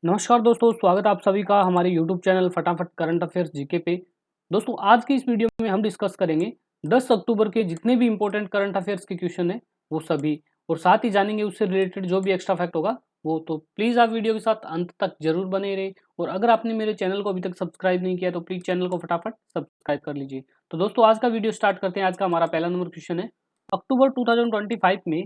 नमस्कार दोस्तों, स्वागत है आप सभी का हमारे यूट्यूब चैनल फटाफट करंट अफेयर्स जीके पे। दोस्तों आज की इस वीडियो में हम डिस्कस करेंगे 10 अक्टूबर के जितने भी इंपॉर्टेंट करंट अफेयर्स के क्वेश्चन हैं वो सभी, और साथ ही जानेंगे उससे रिलेटेड जो भी एक्स्ट्रा फैक्ट होगा वो। तो प्लीज़ आप वीडियो के साथ अंत तक जरूर बने रहे, और अगर आपने मेरे चैनल को अभी तक सब्सक्राइब नहीं किया तो प्लीज़ चैनल को फटाफट सब्सक्राइब कर लीजिए। तो दोस्तों आज का वीडियो स्टार्ट करते हैं। आज का हमारा पहला नंबर क्वेश्चन है, अक्टूबर 2025 में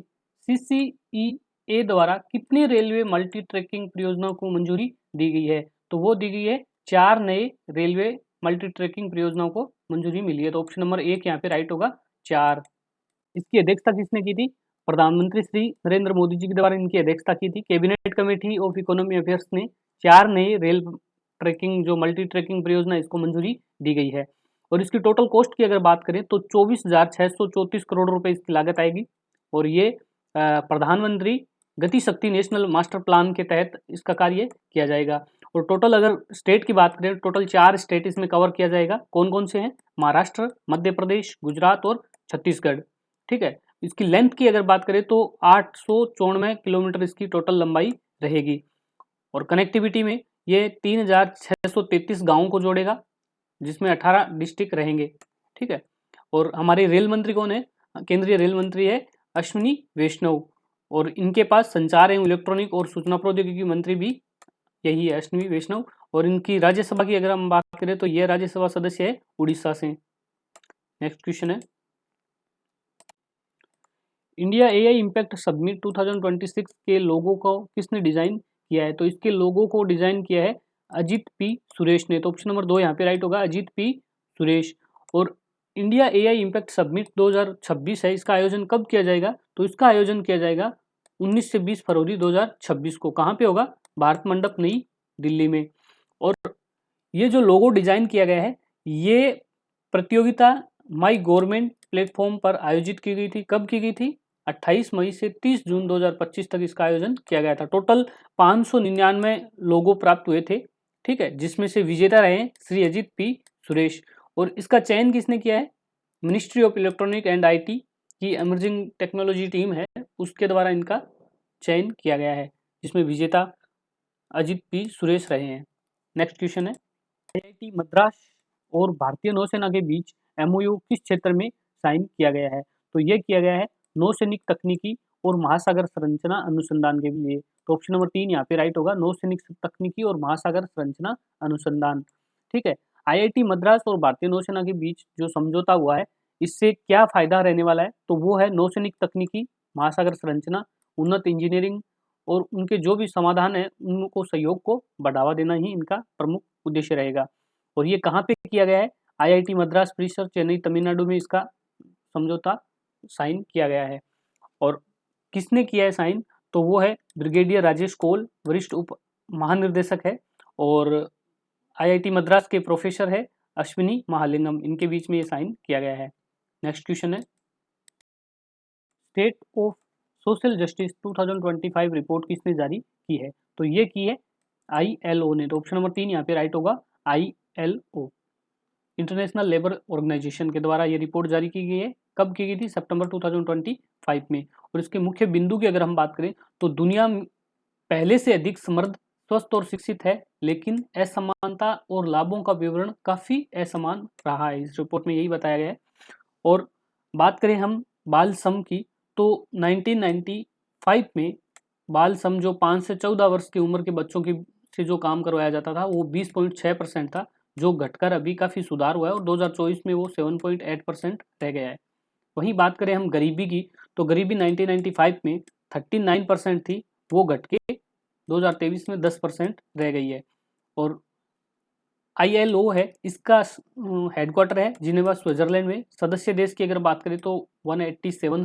CCEA द्वारा कितनी रेलवे मल्टी ट्रैकिंग परियोजनाओं को मंजूरी दी गई है? तो वो दी गई है 4 नए रेलवे मल्टी ट्रैकिंग परियोजनाओं को मंजूरी मिली है। तो ऑप्शन नंबर 1 यहाँ पे राइट होगा, 4। इसकी अध्यक्षता किसने की थी? प्रधानमंत्री श्री नरेंद्र मोदी जी के द्वारा इनकी अध्यक्षता की थी। Cabinet committee of economy affairs ने 4 नए रेल ट्रैकिंग जो मल्टी ट्रैकिंग परियोजना इसको मंजूरी दी गई है। और इसकी टोटल कॉस्ट की अगर बात करें तो 24,634 करोड़ रुपए इसकी लागत आएगी। और ये प्रधानमंत्री गति शक्ति नेशनल मास्टर प्लान के तहत इसका कार्य किया जाएगा। और टोटल अगर स्टेट की बात करें, टोटल 4 स्टेट इसमें कवर किया जाएगा। कौन कौन से हैं? महाराष्ट्र, मध्य प्रदेश, गुजरात और छत्तीसगढ़। ठीक है। इसकी लेंथ की अगर बात करें तो 894 किलोमीटर इसकी टोटल लंबाई रहेगी। और कनेक्टिविटी में ये 3,633 गाँवों को जोड़ेगा, जिसमें 18 डिस्ट्रिक्ट रहेंगे। ठीक है। और हमारे रेल मंत्री कौन है? केंद्रीय रेल मंत्री है अश्विनी वैष्णव। और इनके पास संचार एवं इलेक्ट्रॉनिक और सूचना प्रौद्योगिकी मंत्री भी यही है, अश्विनी वैष्णव। और इनकी राज्यसभा की अगर हम बात करें तो ये राज्यसभा सदस्य है उड़ीसा से। नेक्स्ट क्वेश्चन है, इंडिया एआई इम्पैक्ट समिट 2026 के लोगो को किसने डिजाइन किया है? तो इसके लोगो को डिजाइन किया है अजीत पी सुरेश ने। तो ऑप्शन नंबर 2 यहाँ पे राइट होगा, अजीत पी सुरेश। और इंडिया एआई इम्पैक्ट समिट 2026 है, इसका आयोजन कब किया जाएगा? तो इसका आयोजन किया जाएगा 19 से 20 फरवरी 2026 को। कहाँ पे होगा? भारत मंडप, नई दिल्ली में। और ये जो लोगो डिजाइन किया गया है, ये प्रतियोगिता माई गवर्नमेंट प्लेटफॉर्म पर आयोजित की गई थी। कब की गई थी? 28 मई से 30 जून 2025 तक इसका आयोजन किया गया था। टोटल 599 लोगो प्राप्त हुए थे। ठीक है, जिसमें से विजेता रहे श्री अजीत पी सुरेश। और इसका चयन किसने किया है? Ministry of electronic and IT की इमर्जिंग टेक्नोलॉजी टीम है, उसके द्वारा इनका चयन किया गया है, जिसमें विजेता अजीत पी सुरेश रहे हैं। नेक्स्ट क्वेश्चन है, आईआईटी मद्रास और भारतीय नौसेना के बीच एमओयू किस क्षेत्र में साइन किया गया है? तो ये किया गया है नौसैनिक तकनीकी और महासागर संरचना अनुसंधान के लिए। तो ऑप्शन नंबर 3 यहाँ पे राइट होगा, नौसैनिक तकनीकी और महासागर संरचना अनुसंधान। ठीक है। आईआईटी मद्रास और भारतीय नौसेना के बीच जो समझौता हुआ है, इससे क्या फायदा रहने वाला है? तो वो है नौसैनिक तकनीकी, महासागर संरचना, उन्नत इंजीनियरिंग और उनके जो भी समाधान है उनको सहयोग को बढ़ावा देना ही इनका प्रमुख उद्देश्य रहेगा। और ये कहाँ पे किया गया है? आईआईटी मद्रास परिसर, चेन्नई, तमिलनाडु में इसका समझौता साइन किया गया है। और किसने किया है साइन? तो वो है ब्रिगेडियर राजेश कोल, वरिष्ठ उप महानिर्देशक है। और आईआईटी मद्रास के प्रोफेसर है अश्विनी महालिंगम। इनके बीच में ये साइन किया गया है। नेक्स्ट क्वेश्चन है, state of social justice 2025 report किसने जारी की है? तो ये की है आईएलओ ने। तो ऑप्शन नंबर 3 यहाँ पे राइट होगा, आईएलओ, इंटरनेशनल लेबर ऑर्गेनाइजेशन के द्वारा ये रिपोर्ट जारी की गई है। कब की गई थी? सितंबर 2025 में। और इसके मुख्य बिंदु की अगर हम बात करें तो दुनिया पहले से अधिक समृद्ध, स्वस्थ और शिक्षित है, लेकिन असमानता और लाभों का विवरण काफी असमान रहा है। इस रिपोर्ट में यही बताया गया है। और बात करें हम बाल श्रम की, तो 1995 में बाल श्रम जो 5 से 14 वर्ष की उम्र के बच्चों की से जो काम करवाया जाता था वो 20.6% था, जो घटकर अभी काफ़ी सुधार हुआ है। और 2024 में वो 7.8% रह गया है। वहीं बात करें हम गरीबी की, तो गरीबी 1995 में 39% थी, वो घट के 2023 में 10% रह गई है। और आईएलओ है, इसका हेडक्वार्टर है जिनेवा, स्विट्जरलैंड में। सदस्य देश की अगर बात करें तो 187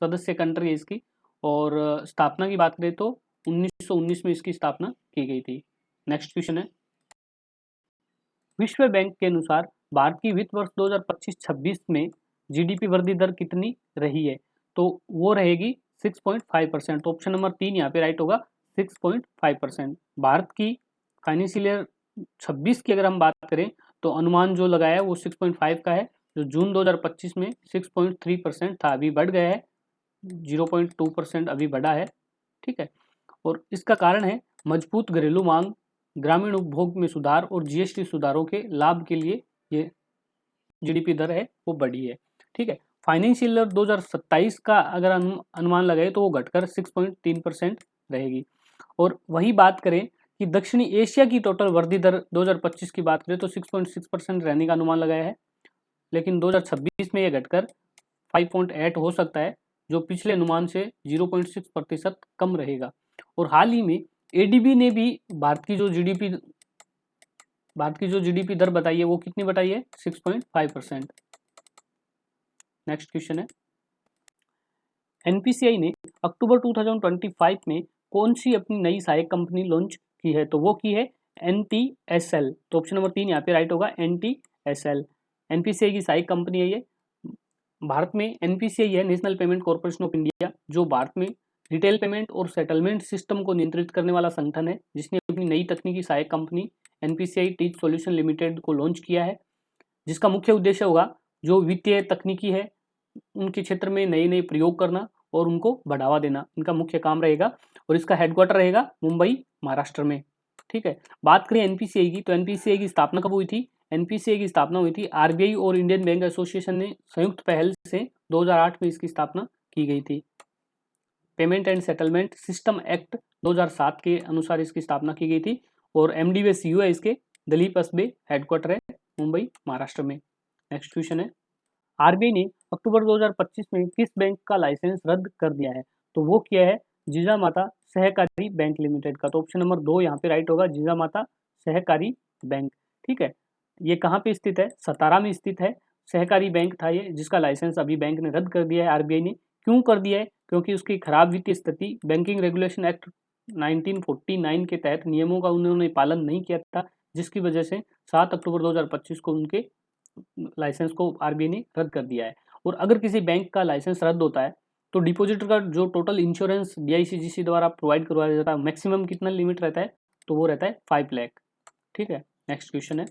सदस्य कंट्री है इसकी। और स्थापना की बात करें तो 1919 में इसकी स्थापना की गई थी। नेक्स्ट क्वेश्चन है, विश्व बैंक के अनुसार भारत की वित्त वर्ष 2025-26 में जीडीपी वृद्धि दर कितनी रही है? तो वो रहेगी 6.5%। ऑप्शन नंबर 3 यहाँ पे राइट होगा, 6.5%। भारत की फाइनेंशियल ईयर 26 की अगर हम बात करें तो अनुमान जो लगाया है वो 6.5 का है, जो जून 2025 में 6.3% था, अभी बढ़ गया है 0.2%, अभी बढ़ा है। ठीक है। और इसका कारण है मजबूत घरेलू मांग, ग्रामीण उपभोग में सुधार और जीएसटी सुधारों के लाभ के लिए ये जीडीपी दर है वो बढ़ी है। ठीक है, फाइनेंशियल ईयर 2027 का अगर अनुमान लगाए तो वो घटकर 6.3% रहेगी। और वही बात करें कि दक्षिणी एशिया की टोटल वृद्धि दर 2025 की बात करें तो 6.6% रहने का अनुमान लगाया है, लेकिन 2026 में यह घटकर 5.8 हो सकता है, जो पिछले अनुमान से 0.6% कम रहेगा। और हाल ही में एडीबी ने भी भारत की जो जीडीपी दर बताई है वो कितनी बताई है, 6.5%। नेक्स्ट क्वेश्चन है, एनपीसीआई ने अक्टूबर 2025 में कौन सी अपनी नई सहायक कंपनी लॉन्च की है, तो वो की है एनटीएसएल। तो ऑप्शन नंबर 3 यहाँ पे राइट होगा, एनटीएसएल। एनपीसीआई की सहायक कंपनी है ये। भारत में एनपीसीआई है national payment corporation of India, जो भारत में रिटेल पेमेंट और सेटलमेंट सिस्टम को नियंत्रित करने वाला संगठन है, जिसने अपनी नई तकनीकी सहायक company NPCI teach solution limited को लॉन्च किया है, जिसका मुख्य उद्देश्य होगा जो वित्तीय तकनीकी है उनके क्षेत्र में नए नए प्रयोग करना और उनको बढ़ावा देना, इनका मुख्य काम रहेगा। और इसका हेडक्वार्टर रहेगा मुंबई, महाराष्ट्र में। ठीक है, बात करें एनपीसीआई की, तो एनपीसीआई की स्थापना कब हुई थी, एनपीसीआई की स्थापना हुई थी आरबीआई और इंडियन बैंक एसोसिएशन ने संयुक्त पहल से 2008 में इसकी स्थापना की गई थी। Payment and settlement system act 2007 के अनुसार इसकी स्थापना की गई थी। और एमडी वे सीईओ है इसके, दिलीप असबे, हेडक्वार्टर है मुंबई, महाराष्ट्र में। नेक्स्ट क्वेश्चन है, आरबीआई ने अक्टूबर 2025 में किस बैंक का लाइसेंस रद्द कर दिया है, तो वो किया है जिजामाता सहकारी बैंक लिमिटेड का। तो ऑप्शन नंबर 2 यहाँ पे राइट होगा, जिजामाता सहकारी बैंक। ठीक है, ये कहाँ पे स्थित है, सतारा में स्थित है। सहकारी बैंक था ये, जिसका लाइसेंस अभी बैंक ने रद्द कर दिया है, आरबीआई ने। क्यों कर दिया है, क्योंकि उसकी खराब वित्तीय स्थिति, बैंकिंग रेगुलेशन एक्ट 1949 के तहत नियमों का उन्होंने पालन नहीं किया था, जिसकी वजह से 7 अक्टूबर 2025 को उनके लाइसेंस को आरबीआई ने रद्द कर दिया है। और अगर किसी बैंक का लाइसेंस रद्द होता है तो डिपॉजिटर का जो टोटल इंश्योरेंस डीआईसीजीसी द्वारा प्रोवाइड करवाया जाता है, मैक्सिमम कितना लिमिट रहता है, तो वो रहता है 5 लाख। ठीक है, नेक्स्ट क्वेश्चन है,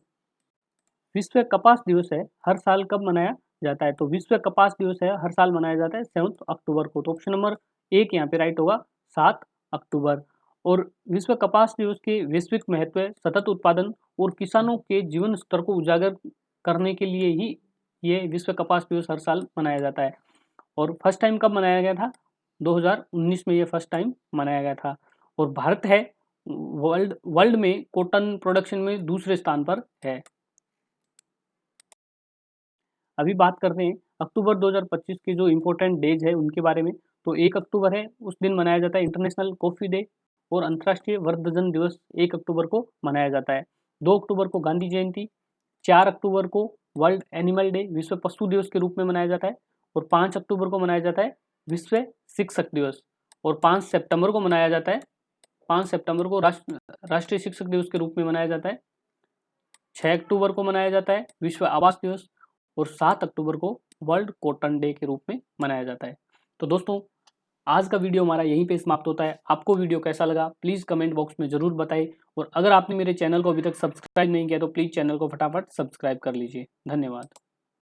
विश्व कपास दिवस है हर साल कब मनाया जाता है, तो विश्व कपास दिवस है हर साल मनाया जाता है 7 अक्टूबर को। तो ऑप्शन नंबर 1 यहाँ पे राइट होगा, 7 अक्टूबर। और विश्व कपास दिवस के वैश्विक महत्व, सतत उत्पादन और किसानों के जीवन स्तर को उजागर करने के लिए ही ये विश्व कपास दिवस हर साल मनाया जाता है। और फर्स्ट टाइम कब मनाया गया था, 2019 में ये फर्स्ट टाइम मनाया गया था। और भारत है वर्ल्ड में कॉटन प्रोडक्शन में दूसरे स्थान पर है। अभी बात करते हैं अक्टूबर 2025 के जो इम्पोर्टेंट डेज है उनके बारे में। तो 1 अक्टूबर है, उस दिन मनाया जाता है इंटरनेशनल कॉफ़ी डे। और अंतर्राष्ट्रीय वृद्धजन दिवस 1 अक्टूबर को मनाया जाता है। 2 अक्टूबर को गांधी जयंती, 4 अक्टूबर को वर्ल्ड एनिमल डे, विश्व पशु दिवस के रूप में मनाया जाता है। और 5 अक्टूबर को मनाया जाता है विश्व शिक्षक दिवस। और 5 सितंबर को मनाया जाता है, 5 सितंबर को राष्ट्रीय शिक्षक दिवस के रूप में मनाया जाता है। 6 अक्टूबर को मनाया जाता है विश्व आवास दिवस। और 7 अक्टूबर को वर्ल्ड कॉटन डे के रूप में मनाया जाता है। तो दोस्तों, आज का वीडियो हमारा यहीं पे समाप्त होता है। आपको वीडियो कैसा लगा प्लीज़ कमेंट बॉक्स में ज़रूर बताएं। और अगर आपने मेरे चैनल को अभी तक सब्सक्राइब नहीं किया तो प्लीज़ चैनल को फटाफट सब्सक्राइब कर लीजिए। धन्यवाद।